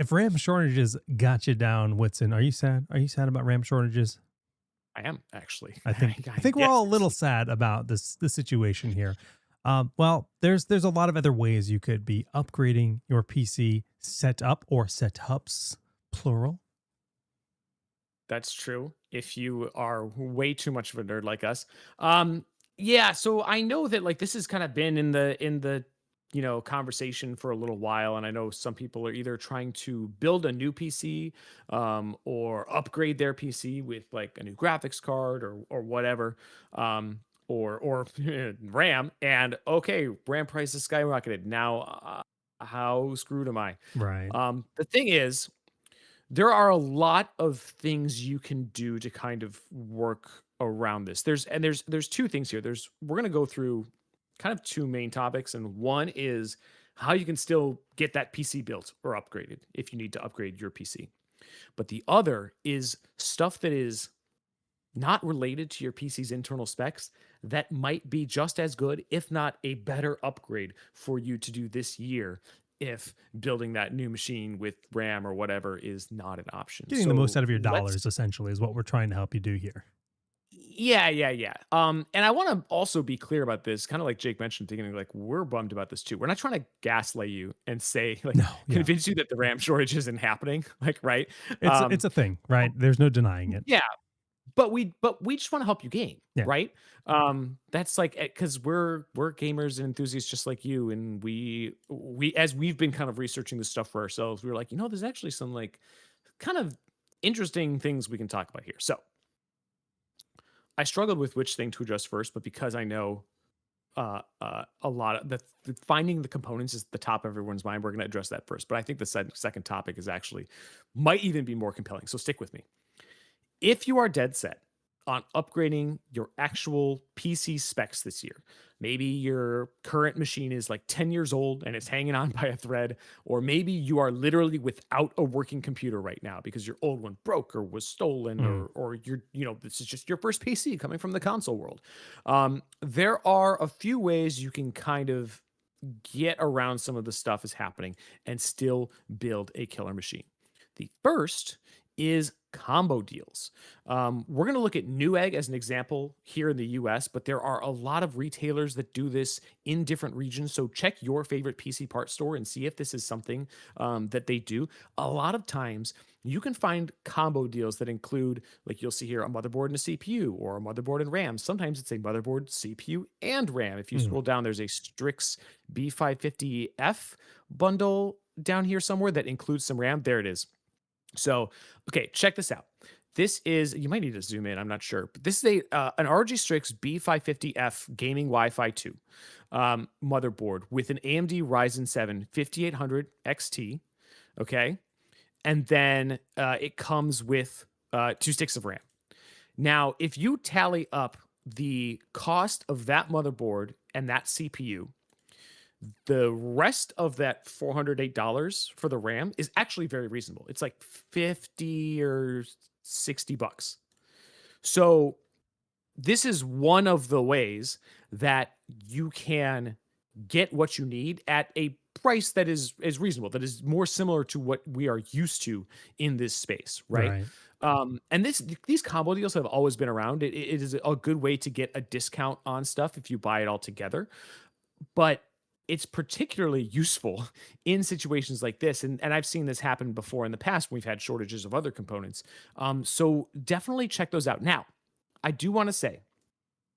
If RAM shortages got you down, Whitson, are you sad? Are you sad about RAM shortages? I am actually. I think I think we're Yes. all a little sad about this situation here. Well, there's a lot of other ways you could be upgrading your PC setup or setups, plural. That's true. If you are way too much of a nerd like us. Yeah, so I know that like this has kind of been in the conversation for a little while, and I know some people are either trying to build a new PC or upgrade their PC with like a new graphics card or whatever. Or RAM, and okay, RAM prices skyrocketed. Now how screwed am I? Right. The thing is, there are a lot of things you can do to kind of work around this. There's two things here. We're going to go through kind of two main topics, and one is how you can still get that PC built or upgraded if you need to upgrade your PC. But the other is stuff that is not related to your PC's internal specs that might be just as good, if not a better upgrade for you to do this year if building that new machine with RAM or whatever is not an option. Getting the most So out of your let's dollars essentially is what we're trying to help you do here. yeah. And I want to also be clear about this, kind of like Jake mentioned at the beginning, like we're bummed about this too. We're not trying to gaslight you and say like No, yeah. convince you that the RAM shortage isn't happening, like right. It's a thing, right? There's no denying it. Yeah, but we just wanna help you game, Yeah. right? That's like, because we're gamers and enthusiasts just like you, and we as we've been kind of researching this stuff for ourselves, we were like, there's actually some, like, kind of interesting things we can talk about here. So, I struggled with which thing to address first, but because I know, a lot of the finding the components is the top of everyone's mind, we're gonna address that first, but I think the second topic is actually might even be more compelling, so stick with me. If you are dead set on upgrading your actual PC specs this year, maybe your current machine is like 10 years old and it's hanging on by a thread, or maybe you are literally without a working computer right now because your old one broke or was stolen, Mm. or this is just your first PC coming from the console world. There are a few ways you can kind of get around some of the stuff is happening and still build a killer machine. The first is combo deals. We're going to look at Newegg as an example here in the US, but there are a lot of retailers that do this in different regions. So check your favorite PC parts store and see if this is something that they do. A lot of times, you can find combo deals that include, like you'll see here, a motherboard and a CPU, or a motherboard and RAM. Sometimes it's a motherboard, CPU, and RAM. If you Mm. scroll down, there's a Strix B550F bundle down here somewhere that includes some RAM. There it is. So, okay, check this out. This is, you might need to zoom in, I'm not sure, but this is a an ROG Strix B550F gaming Wi-Fi 2 motherboard with an AMD Ryzen 7 5800 XT. Okay, and then it comes with 2 sticks of RAM. Now, if you tally up the cost of that motherboard and that CPU, the rest of that $408 for the RAM is actually very reasonable. It's like 50 or $60. So this is one of the ways that you can get what you need at a price that is reasonable, that is more similar to what we are used to in this space, right? Right. And these combo deals have always been around. It is a good way to get a discount on stuff if you buy it all together, but it's particularly useful in situations like this. And I've seen this happen before in the past when we've had shortages of other components. So definitely check those out. Now, I do want to say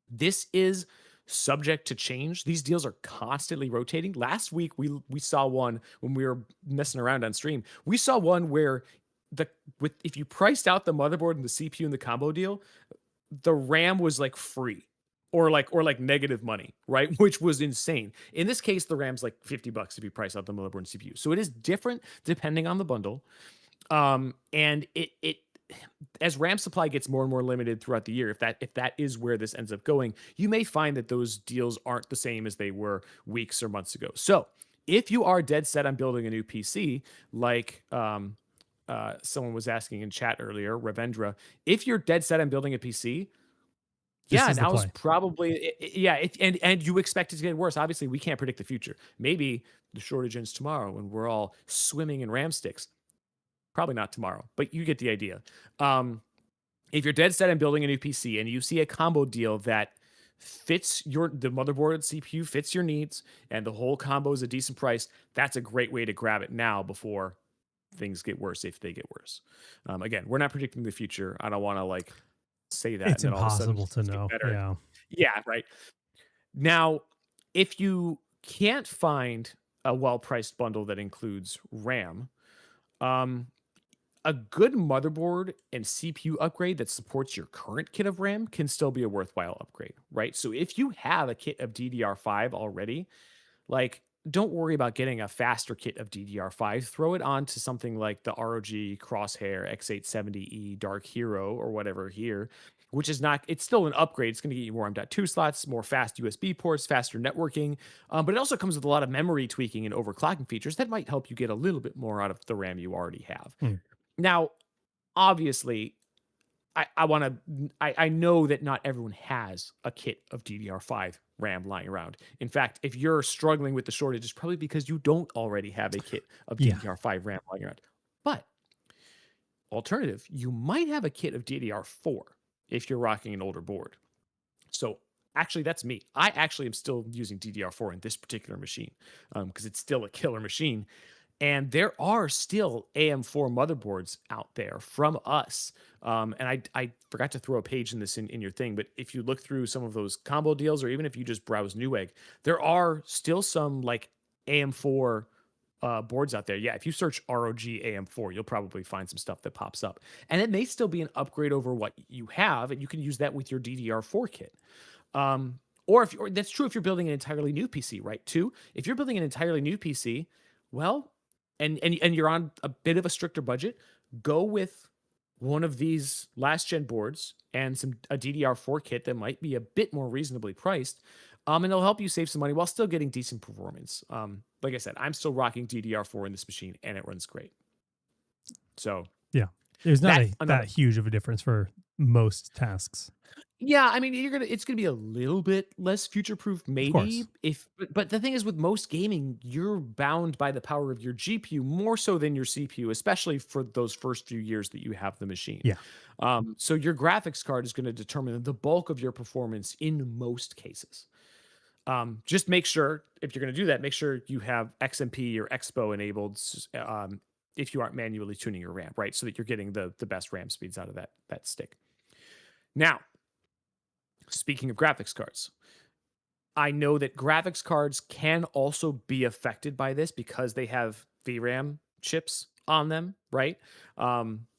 this is subject to change. These deals are constantly rotating. Last week we saw one when we were messing around on stream. We saw one where if you priced out the motherboard and the CPU in the combo deal, the RAM was like free or like negative money, right? Which was insane. In this case, the RAM's like $50 if you price out the motherboard and CPU. So it is different depending on the bundle. And it as RAM supply gets more and more limited throughout the year, if that is where this ends up going, you may find that those deals aren't the same as they were weeks or months ago. So if you are dead set on building a new PC, like someone was asking in chat earlier, Ravendra, if you're dead set on building a PC, This yeah, is the now is play. probably yeah, and you expect it to get worse. Obviously, we can't predict the future. Maybe the shortage ends tomorrow and we're all swimming in RAM sticks. Probably not tomorrow, but you get the idea. Um, if you're dead set on building a new PC and you see a combo deal that fits the motherboard and CPU fits your needs and the whole combo is a decent price, that's a great way to grab it now before things get worse if they get worse. Again, we're not predicting the future. I don't want to like say that It's and then all of a sudden impossible to things get know. better. Yeah. Yeah, right. Now, if you can't find a well-priced bundle that includes RAM, um, a good motherboard and CPU upgrade that supports your current kit of RAM can still be a worthwhile upgrade, right? So if you have a kit of DDR5 already, like, don't worry about getting a faster kit of DDR5. Throw it onto something like the ROG Crosshair X870E Dark Hero or whatever here, which is not, it's still an upgrade. It's going to get you more M.2 slots, more fast USB ports, faster networking. But it also comes with a lot of memory tweaking and overclocking features that might help you get a little bit more out of the RAM you already have. Hmm. Now, obviously, I want to. I know that not everyone has a kit of DDR5 RAM lying around. In fact, if you're struggling with the shortage, it's probably because you don't already have a kit of Yeah. DDR5 RAM lying around. But alternative, you might have a kit of DDR4 if you're rocking an older board. So actually, that's me. I actually am still using DDR4 in this particular machine because it's still a killer machine. And there are still AM4 motherboards out there from us. And I forgot to throw a page in this in your thing, but if you look through some of those combo deals, or even if you just browse Newegg, there are still some like AM4 boards out there. Yeah, if you search ROG AM4, you'll probably find some stuff that pops up. And it may still be an upgrade over what you have, and you can use that with your DDR4 kit. Or if or that's true if you're building an entirely new PC, right? Too, if you're building an entirely new PC, well, and you're on a bit of a stricter budget, go with one of these last gen boards and a DDR4 kit that might be a bit more reasonably priced. And it'll help you save some money while still getting decent performance. Like I said, I'm still rocking DDR4 in this machine and it runs great. So Yeah. There's not that's that another. huge of a difference for most tasks. Yeah, I mean, it's gonna be a little bit less future proof, Of maybe. course. If but the thing is, with most gaming, you're bound by the power of your GPU more so than your CPU, especially for those first few years that you have the machine. Yeah. So your graphics card is going to determine the bulk of your performance in most cases. Just make sure if you're going to do that, make sure you have XMP or Expo enabled. If you aren't manually tuning your RAM, right, so that you're getting the best RAM speeds out of that stick. Now, speaking of graphics cards, I know that graphics cards can also be affected by this because they have VRAM chips on them, right?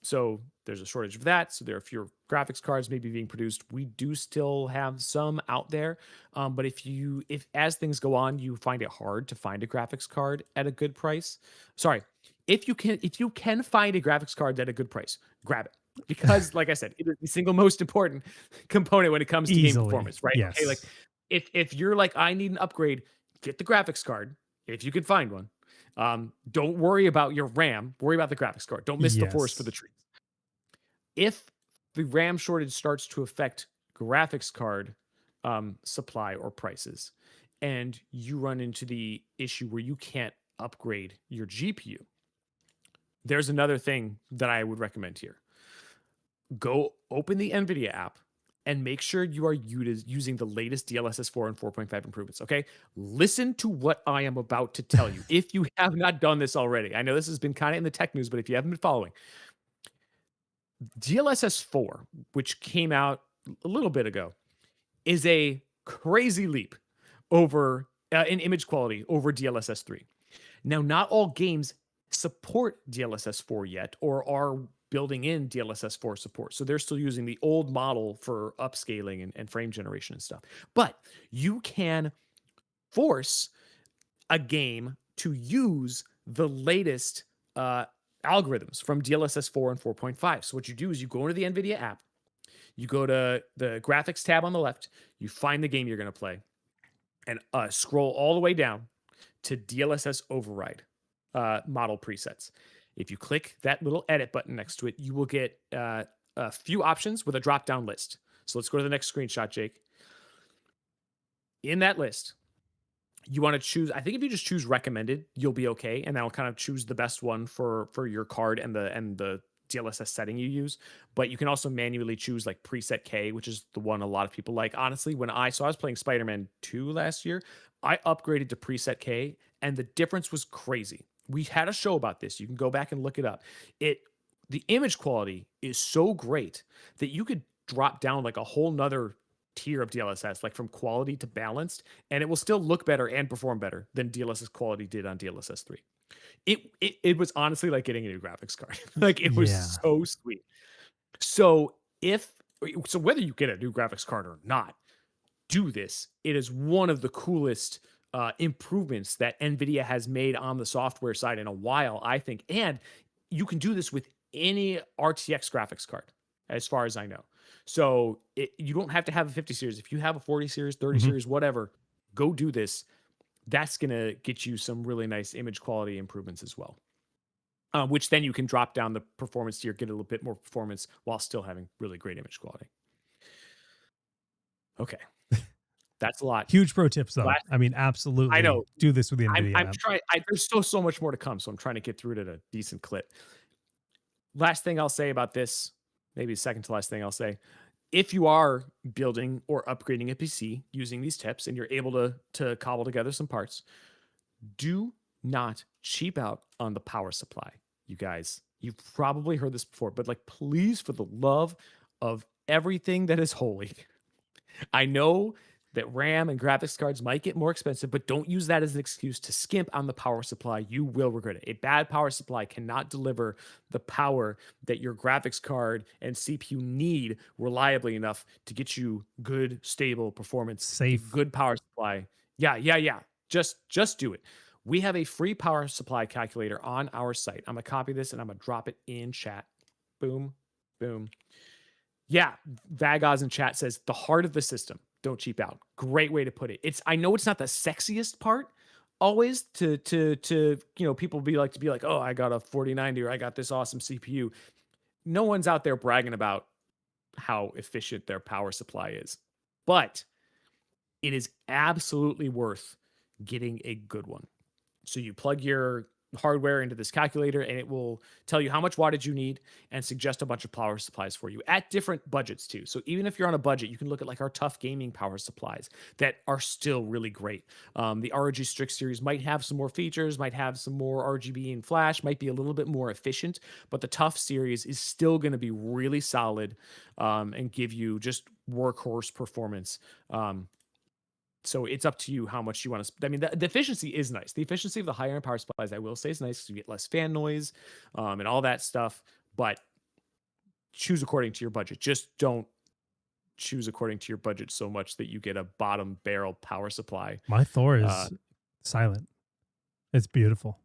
So there's a shortage of that. So there are fewer graphics cards maybe being produced. We do still have some out there, but if as things go on, you find it hard to find a graphics card at a good price. Sorry, if you can find a graphics card at a good price, grab it because, like I said, it is the single most important component when it comes to game Easily. performance, right? Okay, like Yes. if you're like, I need an upgrade, get the graphics card if you can find one. Don't worry about your RAM. Worry about the graphics card. Don't miss the forest for the Yes. trees. If the RAM shortage starts to affect graphics card supply or prices, and you run into the issue where you can't upgrade your GPU, there's another thing that I would recommend here. Go open the NVIDIA app and make sure you are using the latest DLSS 4 and 4.5 improvements. Okay. Listen to what I am about to tell you. If you have not done this already, I know this has been kind of in the tech news, but if you haven't been following, DLSS 4, which came out a little bit ago, is a crazy leap over in image quality over DLSS 3. Now, not all games support DLSS 4 yet or are building in DLSS 4 support. So they're still using the old model for upscaling and frame generation and stuff. But you can force a game to use the latest algorithms from DLSS 4 and 4.5. So what you do is you go into the NVIDIA app, you go to the graphics tab on the left, you find the game you're going to play, and scroll all the way down to DLSS override model presets. If you click that little edit button next to it, you will get a few options with a drop down list. So let's go to the next screenshot, Jake. In that list, You want to choose, I think if you just choose recommended, you'll be okay, and that'll kind of choose the best one for your card and the DLSS setting you use. But you can also manually choose like preset K, which is the one a lot of people like. Honestly, I was playing Spider-Man 2 last year, I upgraded to preset K and the difference was crazy. We had a show about this. You can go back and look it up. It The image quality is so great that you could drop down like a whole nother tier of DLSS, like from quality to balanced, and it will still look better and perform better than DLSS quality did on DLSS 3. It was honestly like getting a new graphics card. Like it was Yeah. so sweet. So if so whether you get a new graphics card or not, do this. It is one of the coolest improvements that NVIDIA has made on the software side in a while, I think. And you can do this with any RTX graphics card, as far as I know. So you don't have to have a 50 series. If you have a 40 series, 30 Mhm. series, whatever, go do this. That's going to get you some really nice image quality improvements as well. Which then you can drop down the performance tier, get a little bit more performance while still having really great image quality. Okay, that's a lot. Huge pro tips though. Last, I mean, I absolutely know. do this with the I'm NVIDIA app. trying. There's so much more to come, so I'm trying to get through it at a decent clip. Last thing I'll say about this, maybe second to last thing I'll say, if you are building or upgrading a PC using these tips and you're able to cobble together some parts, do not cheap out on the power supply. You guys, you've probably heard this before, but like please, for the love of everything that is holy, I know that RAM and graphics cards might get more expensive, but don't use that as an excuse to skimp on the power supply. You will regret it. A bad power supply cannot deliver the power that your graphics card and CPU need reliably enough to get you good, stable performance. A Safe. good power supply. Yeah, yeah, yeah. Just do it. We have a free power supply calculator on our site. I'm gonna copy this and I'm gonna drop it in chat. Boom, boom. Yeah, Vagaz in chat says the heart of the system. Don't cheap out. Great way to put it. I know it's not the sexiest part always to people be like, "Oh, I got a 4090 or I got this awesome CPU." No one's out there bragging about how efficient their power supply is. But it is absolutely worth getting a good one. So you plug your hardware into this calculator and it will tell you how much wattage you need and suggest a bunch of power supplies for you at different budgets too. So even if you're on a budget, you can look at like our tough gaming power supplies that are still really great. The ROG Strix series might have some more features, might have some more RGB and flash, might be a little bit more efficient, but the tough series is still going to be really solid and give you just workhorse performance. So it's up to you how much you want to. I mean, the efficiency is nice. The efficiency of the higher end power supplies, I will say, is nice because you get less fan noise and all that stuff. But choose according to your budget. Just don't choose according to your budget so much that you get a bottom barrel power supply. My Thor Uh, is silent. It's beautiful.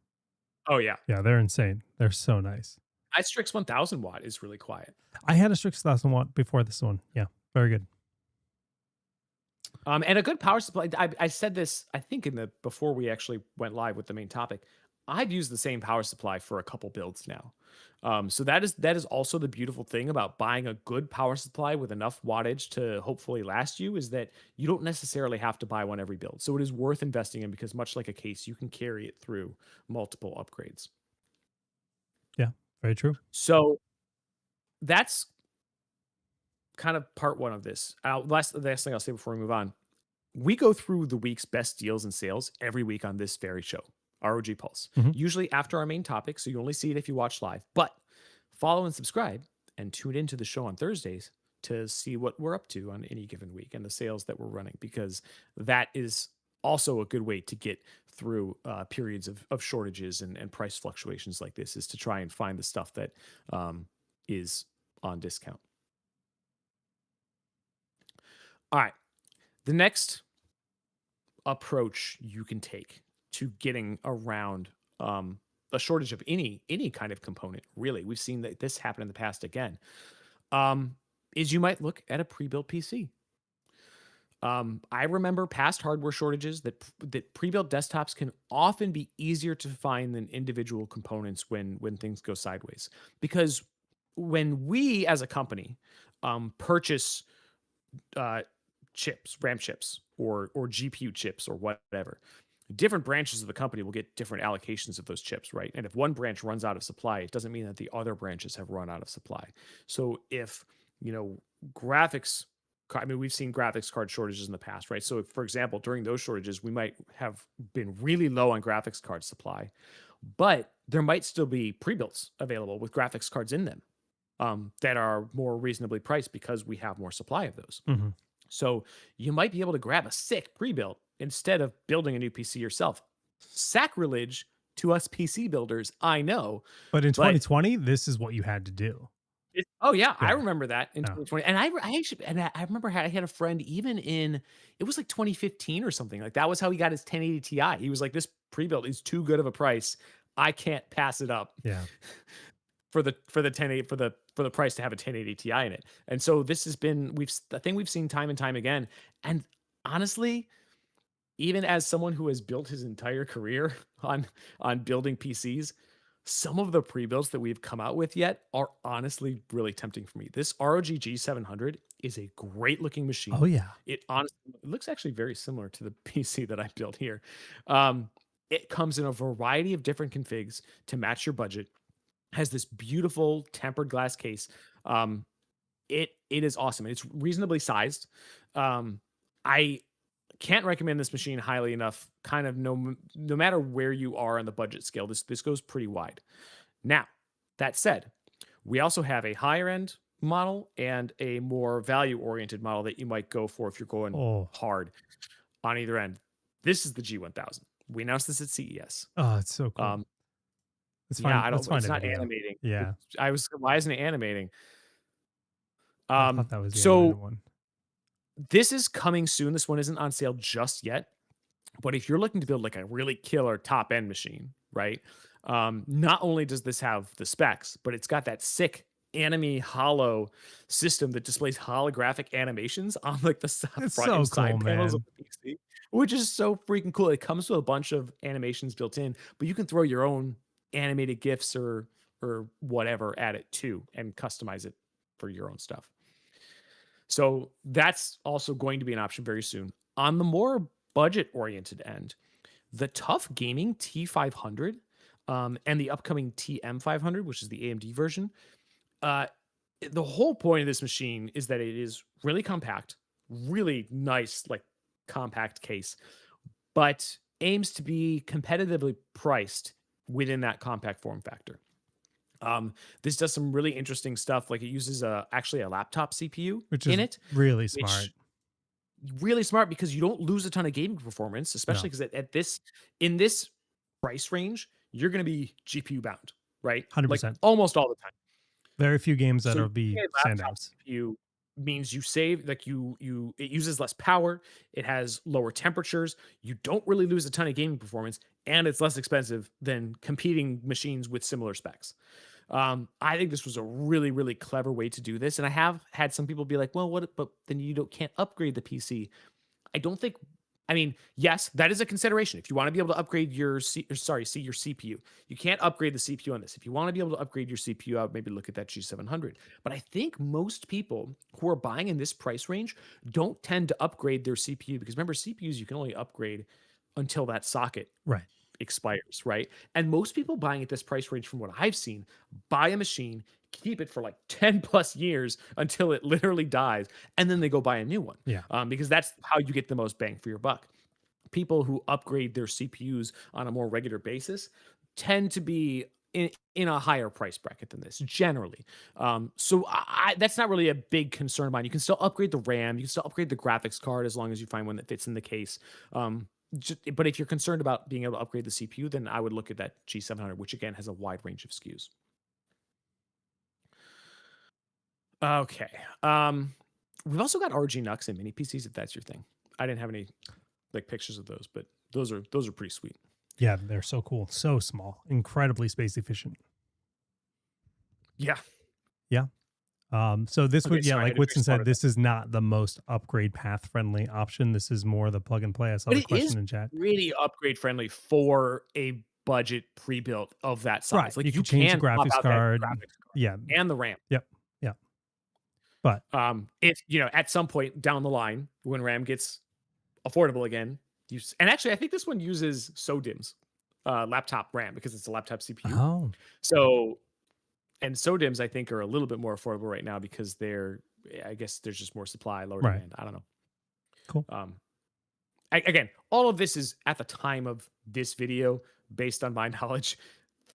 oh yeah, Yeah, they're insane. They're so nice. my Strix 1000 watt is really quiet. I had a Strix 1000 watt before this one. Yeah, very good. And a good power supply. I said this, I think, in the before we actually went live with the main topic. I've used the same power supply for a couple builds now. So that is also the beautiful thing about buying a good power supply with enough wattage to hopefully last you is that you don't necessarily have to buy one every build. So it is worth investing in because much like a case, you can carry it through multiple upgrades. Yeah, very true. So that's kind of part one of this. The last thing I'll say before we move on. We go through the week's best deals and sales every week on this very show, ROG Pulse, Mhm. usually after our main topic. So you only see it if you watch live, but follow and subscribe and tune into the show on Thursdays to see what we're up to on any given week and the sales that we're running, because that is also a good way to get through periods of shortages and price fluctuations like this, is to try and find the stuff that is on discount. All right. The next approach you can take to getting around a shortage of any kind of component, really, we've seen that this happen in the past again, is you might look at a pre-built PC. I remember past hardware shortages that pre-built desktops can often be easier to find than individual components when things go sideways, because when we as a company purchase uh, chips, RAM chips, or GPU chips, or whatever. different branches of the company will get different allocations of those chips, right? And if one branch runs out of supply, it doesn't mean that the other branches have run out of supply. So if, you know, graphics, I mean, we've seen graphics card shortages in the past, right? So, if, for example, during those shortages, we might have been really low on graphics card supply, but there might still be pre-builts available with graphics cards in them that are more reasonably priced because we have more supply of those. Mhm. So you might be able to grab a sick pre-built instead of building a new PC yourself. Sacrilege to us PC builders, I know, But in but 2020, this is what you had to do. oh yeah, I Yeah. remember that in Yeah. 2020, and I actually, and I remember I had a friend even in, it was like 2015 or something like that was how he got his 1080 Ti. He was like, this pre-built is too good of a price. I can't pass it up Yeah. for the 1080 for the price to have a 1080 Ti in it. And so this has been the thing we've seen time and time again. And honestly, even as someone who has built his entire career on building PCs, some of the pre-builds that we've come out with yet are honestly really tempting for me. This ROG G700 is a great looking Oh, machine. yeah. It honestly it looks actually very similar to the PC that I built here. Um, it comes in a variety of different configs to match your budget. Has this beautiful tempered glass case. Um, it is awesome. It's reasonably sized. I can't recommend this machine highly enough. Kind of no matter where you are on the budget scale, this goes pretty wide. Now, that said, we also have a higher end model and a more value oriented model that you might go for if you're going Oh. hard on either end. This is the G1000. We announced this at CES. Oh, it's so cool. Um, Let's yeah, find I let's don't. find It's a not video. animating. Yeah. I was. Why isn't it animating? I thought that was the animated So one. this is coming soon. This one isn't on sale just yet. But if you're looking to build like a really killer top end machine, right? Not only does this have the specs, but it's got that sick anime hollow system that displays holographic animations on like the It's front so and cool, side panels of man. the PC, which is so freaking cool. It comes with a bunch of animations built in, but you can throw your own animated gifs or whatever at it too and customize it for your own stuff. So that's also going to be an option very soon. On the more budget oriented end, the Tough Gaming T500 and the upcoming TM500, which is the AMD version, uh, the whole point of this machine is that it is really compact, really nice, like compact case, but aims to be competitively priced within that compact form factor. This does some really interesting stuff. Like it uses actually a laptop CPU Which in is it, really smart. which really smart because you don't lose a ton of gaming performance, especially No. because at this in this price range, you're going to be GPU bound, right? Like 100%. almost all the time. Very few games So that'll using be a laptop standouts. CPU means you save like you it uses less power, it has lower temperatures, you don't really lose a ton of gaming performance, and it's less expensive than competing machines with similar specs. I think this was a really, really clever way to do this. And I have had some people be like, well, what, but then you can't upgrade the PC. I don't think, I mean, yes, that is a consideration. If you want to be able to upgrade your, your CPU, you can't upgrade the CPU on this. If you want to be able to upgrade your CPU, I would maybe look at that G700. But I think most people who are buying in this price range don't tend to upgrade their CPU because remember, CPUs you can only upgrade until that socket Right. expires, right? And most people buying at this price range, from what I've seen, buy a machine, keep it for like 10 plus years until it literally dies, and then they go buy a new one Yeah. because that's how you get the most bang for your buck. People who upgrade their CPUs on a more regular basis tend to be in a higher price bracket than this generally. So that's not really a big concern of mine. You can still upgrade the RAM, you can still upgrade the graphics card as long as you find one that fits in the case. But if you're concerned about being able to upgrade the CPU, then I would look at that G700, which again has a wide range of SKUs. Okay. We've also got RG Nux and mini PCs if that's your thing. I didn't have any like pictures of those, but those are pretty sweet. Yeah, they're so cool. So small. Incredibly space efficient. Yeah. Yeah. So this Okay, would, yeah, sorry, I like had to drink Whitson some water said, there. this is not the most upgrade path friendly option. This is more the plug and play. I saw But the it is question in chat. really upgrade friendly for a budget pre-built of that Right. size. Like You you could change the can pop graphics out that card. graphics card Yeah. and the RAM. Yep. Yeah. But If at some point down the line when RAM gets affordable again, And actually, I think this one uses SODIMM's laptop RAM because it's a laptop CPU. Oh, So, and SODIMMs I think are a little bit more affordable right now because I guess there's just more supply, lower right. demand. I don't know. Cool. Um, again, all of this is at the time of this video based on my knowledge.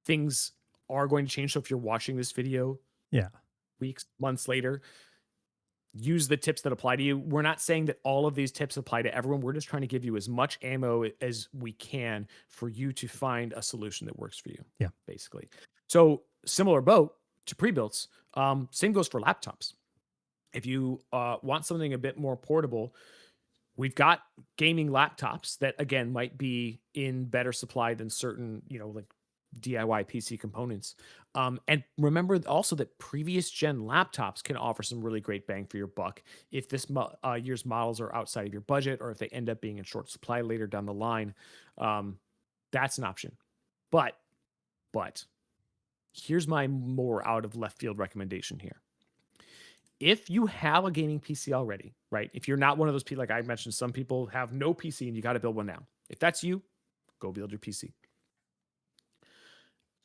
Things are going to change. So if you're watching this video Yeah. weeks, months later, use the tips that apply to you. We're not saying that all of these tips apply to everyone. We're just trying to give you as much ammo as we can for you to find a solution that works for you, Yeah. basically. So, similar boat to pre-builts. Same goes for laptops. If you want something a bit more portable, we've got gaming laptops that again might be in better supply than certain, like DIY PC components. And remember also that previous gen laptops can offer some really great bang for your buck if this year's models are outside of your budget, or if they end up being in short supply later down the line. That's an option. But here's my more out of left field recommendation here. If you have a gaming PC already, right? If you're not one of those people, like I mentioned, some people have no PC and you got to build one now. If that's you, go build your PC.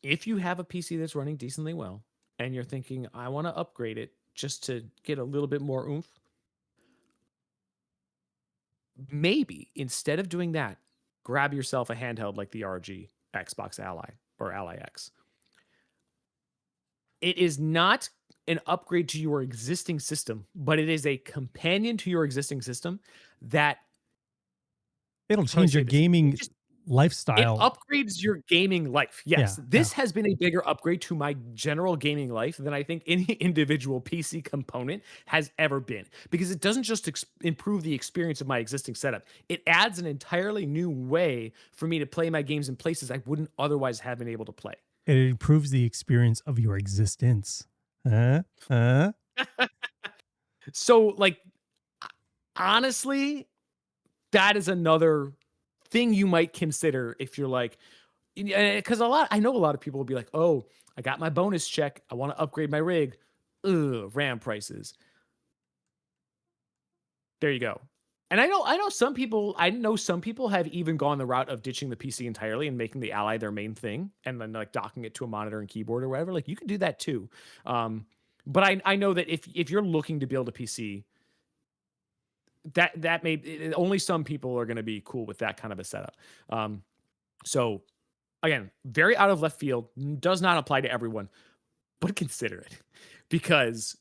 If you have a PC that's running decently well and you're thinking, I want to upgrade it just to get a little bit more oomph, maybe instead of doing that, grab yourself a handheld like the ROG Xbox Ally or Ally X. It is not an upgrade to your existing system, but it is a companion to your existing system that, It'll how do I change your say this? gaming It lifestyle. upgrades your gaming life. Yeah. Yes, Yeah. this has been a bigger upgrade to my general gaming life than I think any individual PC component has ever been, because it doesn't just improve the experience of my existing setup. It adds an entirely new way for me to play my games in places I wouldn't otherwise have been able to play. It improves the experience of your existence. Huh? Huh? So, like, honestly, that is another thing you might consider if you're like, because I know a lot of people will be like, oh, I got my bonus check. I want to upgrade my rig. Ugh, RAM prices. There you go. And I know some people have even gone the route of ditching the PC entirely and making the Ally their main thing and then like docking it to a monitor and keyboard or whatever. Like you can do that too. But I know that if you're looking to build a PC, that may only some people are going to be cool with that kind of a setup. So again, very out of left field, does not apply to everyone, but consider it because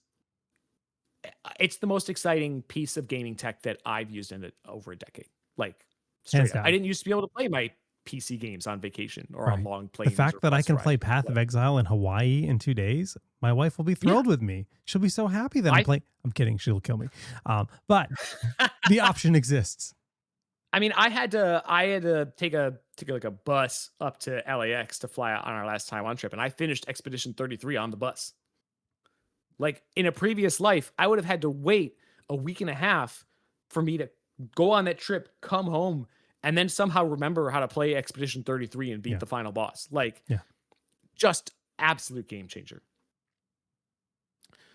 it's the most exciting piece of gaming tech that I've used in over a decade. Like Hands straight up. I down. didn't used to be able to play my PC games on vacation or on Right. long The planes or fact that I bus can rides. play Path of Exile in Hawaii in 2 days, my wife will be Yeah. thrilled with me. She'll be so happy that I'm I playing. I'm kidding. She'll kill me. But the option exists. I mean, I had to take like a bus up to LAX to fly out on our last Taiwan trip, and I finished Expedition 33 on the bus. Like in a previous life, I would have had to wait a week and a half for me to go on that trip, come home, and then somehow remember how to play Expedition 33 and beat Yeah. the final boss. Like Yeah. just absolute game changer.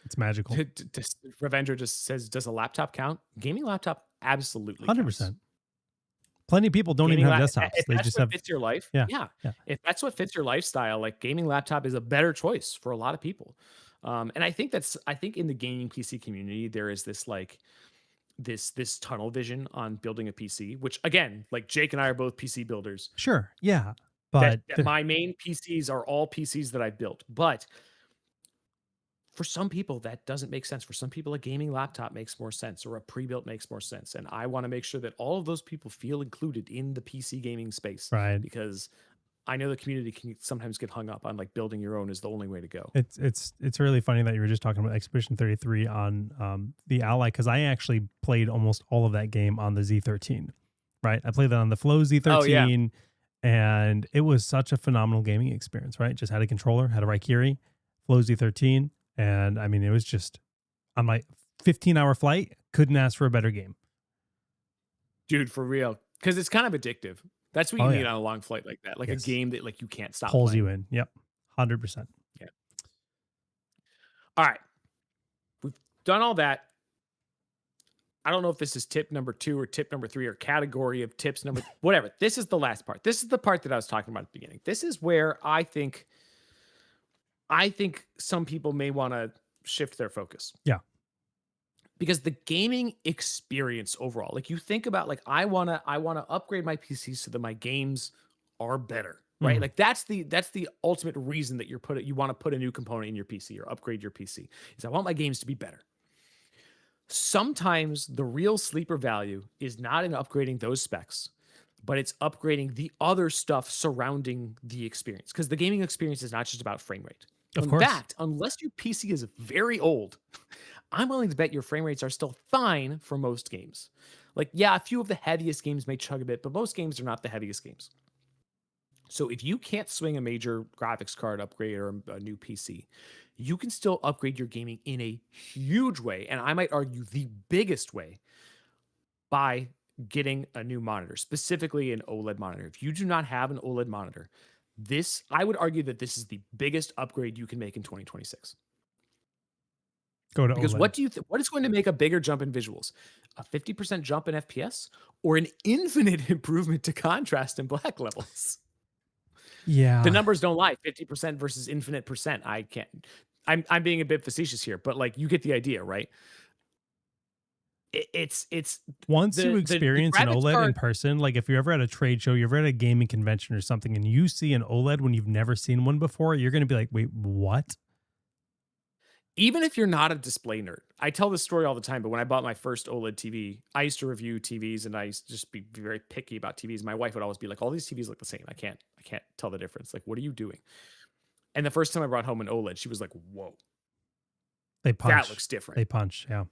It's magical. Revenger just says, does a laptop count? Gaming laptop absolutely counts. 100%. Plenty of people don't even Gaming have lap desktops. if They that's just what have, fits your life, yeah. yeah. Yeah. If that's what fits your lifestyle, like, gaming laptop is a better choice for a lot of people. And I think in the gaming PC community, there is this, like, this tunnel vision on building a PC, which, again, like, Jake and I are both PC builders, Sure. Yeah. that But my main PCs are all PCs that I've built, but for some people, that doesn't make sense. For some people, a gaming laptop makes more sense or a pre-built makes more sense. And I want to make sure that all of those people feel included in the PC gaming space right. because I know the community can sometimes get hung up on like building your own is the only way to go. It's really funny that you were just talking about Expedition 33 on the Ally, because I actually played almost all of that game on the Z13. Right. I played that on the Flow Oh yeah. Z13, and it was such a phenomenal gaming experience, right? Just had a controller, had a Raikiri, Flow Z13. And I mean, it was just on my 15-hour flight, couldn't ask for a better game. Dude, for real. Because it's kind of addictive. That's what you Oh, need yeah. on a long flight like that. Like a Yes. game that like you can't stop Pulls playing. you in. Yep. 100%. Yeah. All right. We've done all that. I don't know if this is tip number 2 or tip number 3 or category of tips number whatever. This is the last part. This is the part that I was talking about at the beginning. This is where I think some people may wanna shift their focus. Yeah. Because the gaming experience overall, like you think about like I wanna upgrade my PC so that my games are better, right? Mhm. Like that's the ultimate reason that you want to put a new component in your PC or upgrade your PC. Is I want my games to be better. Sometimes the real sleeper value is not in upgrading those specs, but it's upgrading the other stuff surrounding the experience. Because the gaming experience is not just about frame rate. Of In course. fact, unless your PC is very old, I'm willing to bet your frame rates are still fine for most games. Like, yeah, a few of the heaviest games may chug a bit, but most games are not the heaviest games. So if you can't swing a major graphics card upgrade or a new PC, you can still upgrade your gaming in a huge way, and I might argue the biggest way, by getting a new monitor, specifically an OLED monitor. If you do not have an OLED monitor, this I would argue that this is the biggest upgrade you can make in 2026. Go to Because OLED. what is going to make a bigger jump in visuals? A 50% jump in FPS or an infinite improvement to contrast and black levels? The Yeah. numbers don't lie. 50% versus infinite percent. I can't. I'm being a bit facetious here, but like you get the idea, right? It's Once you the experience an graphics OLED in card. person, like if you're ever at a trade show, you're ever at a gaming convention or something, and you see an OLED when you've never seen one before, you're going to be like, wait, what? Even if you're not a display nerd, I tell this story all the time. But when I bought my first OLED TV, I used to review TVs, and I used to just be very picky about TVs. My wife would always be like, "All these TVs look the same. I can't tell the difference. Like, what are you doing?" And the first time I brought home an OLED, she was like, "Whoa, They that punch. looks different." They punch. Yeah.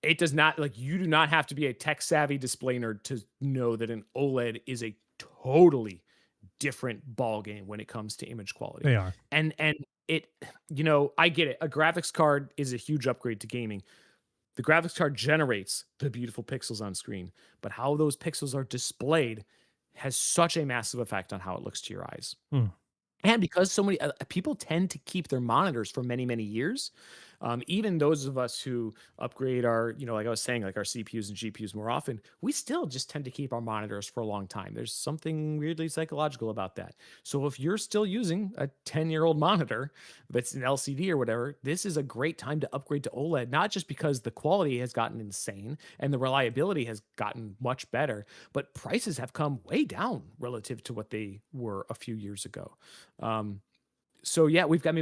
It does not like you do not have to be a tech savvy display nerd to know that an OLED is a totally different ball game when it comes to image quality. They are. And it, I get it. A graphics card is a huge upgrade to gaming. The graphics card generates the beautiful pixels on screen, but how those pixels are displayed has such a massive effect on how it looks to your eyes. Hmm. And because so many people tend to keep their monitors for many, many years, even those of us who upgrade our, like I was saying, like our CPUs and GPUs more often, we still just tend to keep our monitors for a long time. There's something weirdly psychological about that. So if you're still using a 10-year-old monitor that's an LCD or whatever, this is a great time to upgrade to OLED, not just because the quality has gotten insane and the reliability has gotten much better, but prices have come way down relative to what they were a few years ago. Um, so yeah, we've got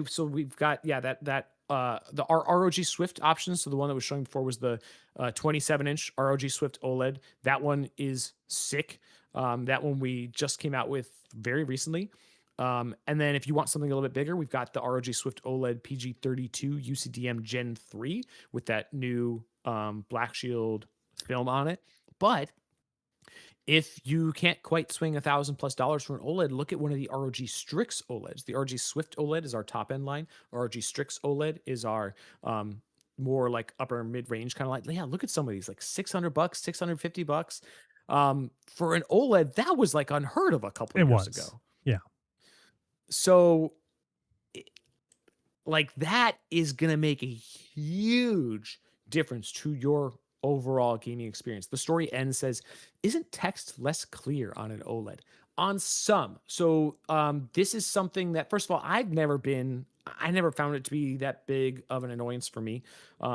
our ROG Swift options. So the one that was showing before was the 27-inch ROG Swift OLED. That one is sick. That one we just came out with very recently. And then if you want something a little bit bigger, we've got the ROG Swift OLED PG32 UCDM Gen 3 with that new Black Shield film on it. But if you can't quite swing $1,000+ for an OLED, look at one of the ROG Strix OLEDs. The ROG Swift OLED is our top end line. ROG Strix OLED is our more like upper mid range kind of like. Yeah, look at some of these like $600, $650. For an OLED, that was like unheard of a couple It years was. ago. Yeah. So like that is going to make a huge difference to your overall gaming experience. The story ends says, "Isn't text less clear on an OLED?" On some. So this is something that, first of all, I never found it to be that big of an annoyance for me.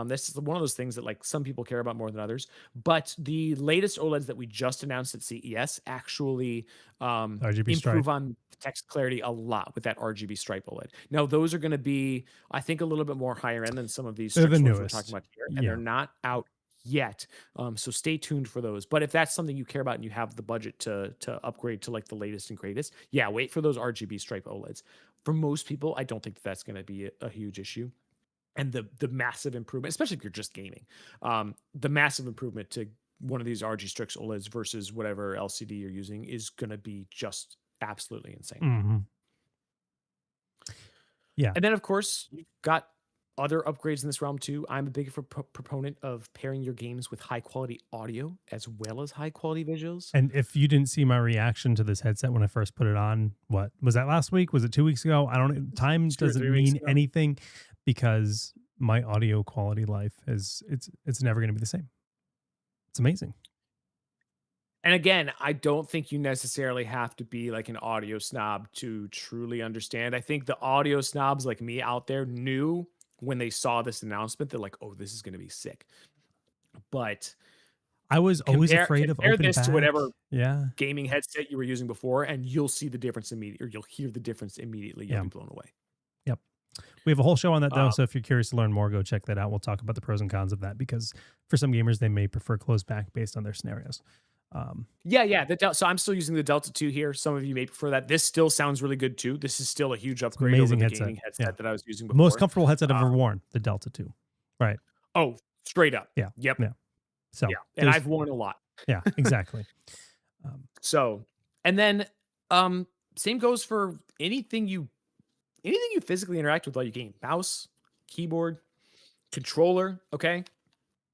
This is one of those things that like some people care about more than others. But the latest OLEDs that we just announced at CES actually RGB stripe. improve on text clarity a lot with that RGB stripe OLED. Now, those are going to be, I think, a little bit more higher end than some of these They're the Strix ones we're talking newest. about here, and they're Yeah. not out yet. So stay tuned for those. But if that's something you care about and you have the budget to upgrade to like the latest and greatest, yeah, wait for those RGB stripe OLEDs. For most people, I don't think that's going to be a huge issue. And the massive improvement, especially if you're just gaming, the massive improvement to one of these RG Strix OLEDs versus whatever LCD you're using is going to be just absolutely insane. Hmm. Yeah. And then, of course, you've got other upgrades in this realm too. I'm a big proponent of pairing your games with high quality audio as well as high quality visuals. And if you didn't see my reaction to this headset when I first put it on, what was that last week? Was it 2 weeks ago? I don't know. Time It's 2 or doesn't 3 weeks mean ago. anything because my audio quality life is it's never going to be the same. It's amazing. And again, I don't think you necessarily have to be like an audio snob to truly understand. I think the audio snobs like me out there knew when they saw this announcement, they're like, "Oh, this is gonna be sick." But I was always afraid of compare open this to back. whatever Yeah. gaming headset you were using before, and you'll see the difference immediately, or you'll hear the difference immediately. You'll Yeah. be blown away. Yep. We have a whole show on that though. Uh, So if you're curious to learn more, go check that out. We'll talk about the pros and cons of that because for some gamers, they may prefer closed back based on their scenarios. Um, yeah. So I'm still using the Delta 2 here. Some of you may prefer that. This still sounds really good too. This is still a huge it's an upgrade over amazing the headset. gaming Yeah. headset that I was using The most before. comfortable headset I've Uh, ever worn, the Delta 2. Right. oh, straight up. Yeah. Yep. Yeah. So Yeah. And there's, I've worn a lot. yeah, exactly. Um, So, and then same goes for anything you physically interact with while you game. Mouse, keyboard, controller, okay?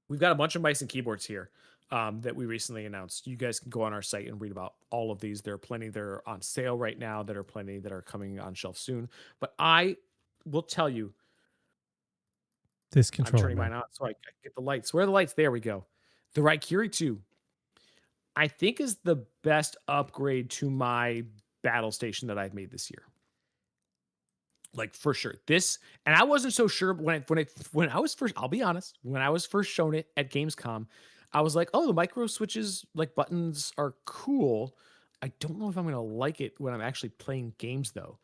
We've got a bunch of mice and keyboards here that we recently announced. You guys can go on our site and read about all of these. There are plenty that are on sale right now. There are plenty that are coming on shelf soon. But I will tell you, this I'm controller, turning mine man. on so I get the lights. Where are the lights? There we go. The Raikiri 2, I think, is the best upgrade to my battle station that I've made this year. Like for sure. This, and I wasn't so sure when I was first, I'll be honest, when I was first shown it at Gamescom, I was like, "Oh, the micro switches like buttons are cool. I don't know if I'm going to like it when I'm actually playing games though."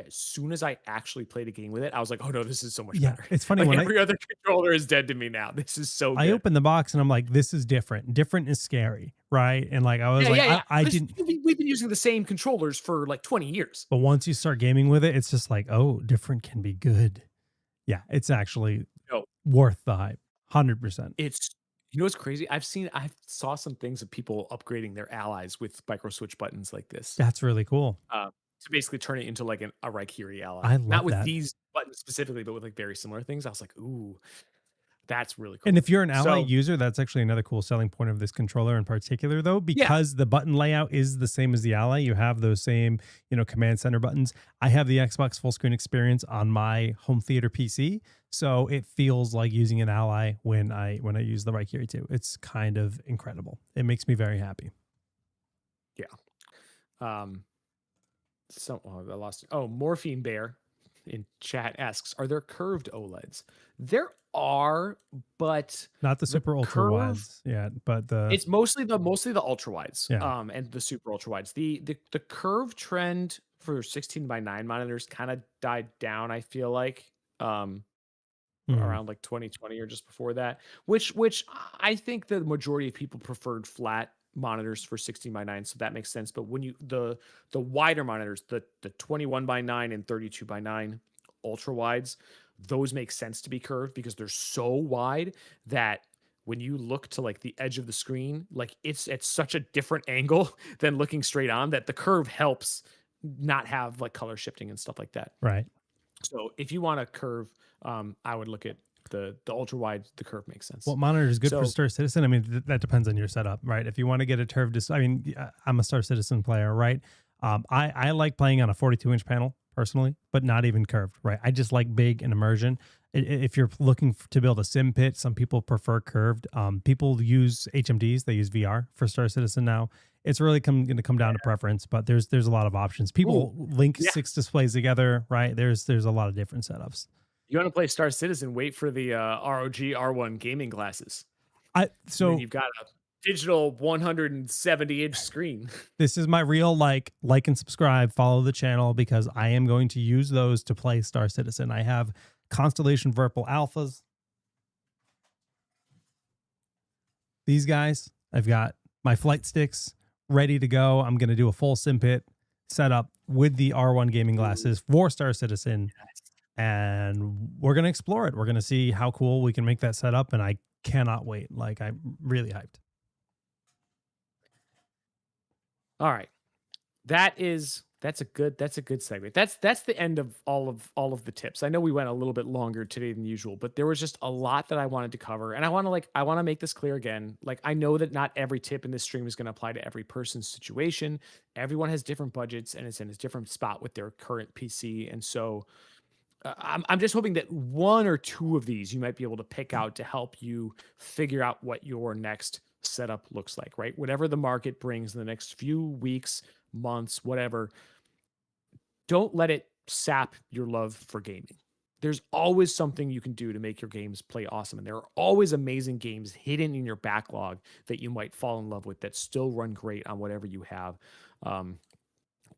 As soon as I actually played a game with it, I was like, "Oh no, this is so much Yeah. better." It's funny Like when every other controller is dead to me now. This is so I good. opened the box and I'm like, this is different. Different is scary. Right. And like, I was Yeah, like, yeah, yeah. I 'Cause didn't, we've been using the same controllers for like 20 years. but once you start gaming with it, it's just like, oh, different can be good. Yeah. It's actually No, worth the hype. 100%. it's what's crazy? I saw some things of people upgrading their allies with micro switch buttons like this, That's really cool. to basically turn it into like a Raikiri ally. I Not love with that. these buttons specifically, but with like very similar things. I was like, "Ooh, that's really And cool." if you're an Ally So, user, that's actually another cool selling point of this controller in particular, though, yeah, because the button layout is the same as the Ally. You have those same, command center buttons. I have the Xbox full screen experience on my home theater PC, so it feels like using an Ally when I use the Raikiri 2. It's kind of incredible. It makes me very happy. yeah. Um, I lost it. Oh, Morphine Bear in chat asks, "Are there curved OLEDs?" There are, but Not the the super ultra curve wides yet, but the it's mostly the ultra wides, yeah. and the super ultra wides. The curve trend for 16:9 monitors kind of died down, I feel like, Mhm. around like 2020 or just before that, which I think the majority of people preferred flat monitors for 16:9, so that makes sense. But when you the wider monitors, the 21:9 and 32:9 ultra wides, those make sense to be curved because they're so wide that when you look to like the edge of the screen, like it's at such a different angle than looking straight on, that the curve helps not have like color shifting and stuff like that. Right. So if you want a curve, I would look at the ultra wide. The curve makes sense. What monitor is good for So Star Citizen? I mean, that depends on your setup, right? If you want to get a turf, I mean, I'm a Star Citizen player, right? I like playing on a 42-inch panel personally, but not even curved, right? I just like big and immersion. If you're looking to build a sim pit, some people prefer curved. People use HMDs; they use VR for Star Citizen now. It's really going to come down to preference, but there's a lot of options. ooh, People link yeah, 6 displays together, right? There's a lot of different setups. you want to play Star Citizen? Wait for the ROG R1 gaming glasses, I and then so you've got a digital 170-inch screen. This is my real like and subscribe, follow the channel because I am going to use those to play Star Citizen. I have Constellation Verpal Alphas. These guys, I've got my flight sticks ready to go. I'm going to do a full sim pit setup with the R1 gaming glasses for Star Citizen, and we're going to explore it. We're going to see how cool we can make that setup, and I cannot wait. Like, I'm really hyped. All right. That's a good segment. That's the end of all of the tips. I know we went a little bit longer today than usual, but there was just a lot that I wanted to cover. And I want to make this clear again. Like, I know that not every tip in this stream is going to apply to every person's situation. Everyone has different budgets and is in a different spot with their current PC. And so I'm just hoping that one or two of these you might be able to pick out to help you figure out what your next setup looks like, right? Whatever the market brings in the next few weeks, months, whatever, don't let it sap your love for gaming. There's always something you can do to make your games play awesome. And there are always amazing games hidden in your backlog that you might fall in love with that still run great on whatever you have. Um,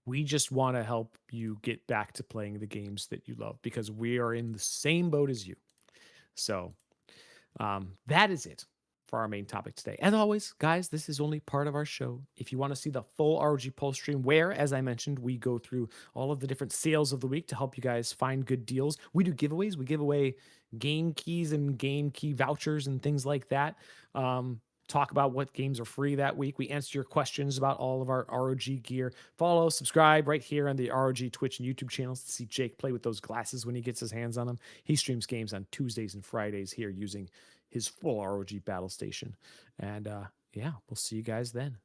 we just want to help you get back to playing the games that you love because we are in the same boat as you. So that is it for our main topic today. As always, guys, this is only part of our show. If you want to see the full ROG Pulse stream, where, as I mentioned, we go through all of the different sales of the week to help you guys find good deals. We do giveaways. We give away game keys and game key vouchers and things like that. Talk about what games are free that week. We answer your questions about all of our ROG gear. Follow, subscribe right here on the ROG Twitch and YouTube channels to see Jake play with those glasses when he gets his hands on them. He streams games on Tuesdays and Fridays here using his full ROG battle station. And yeah, we'll see you guys then.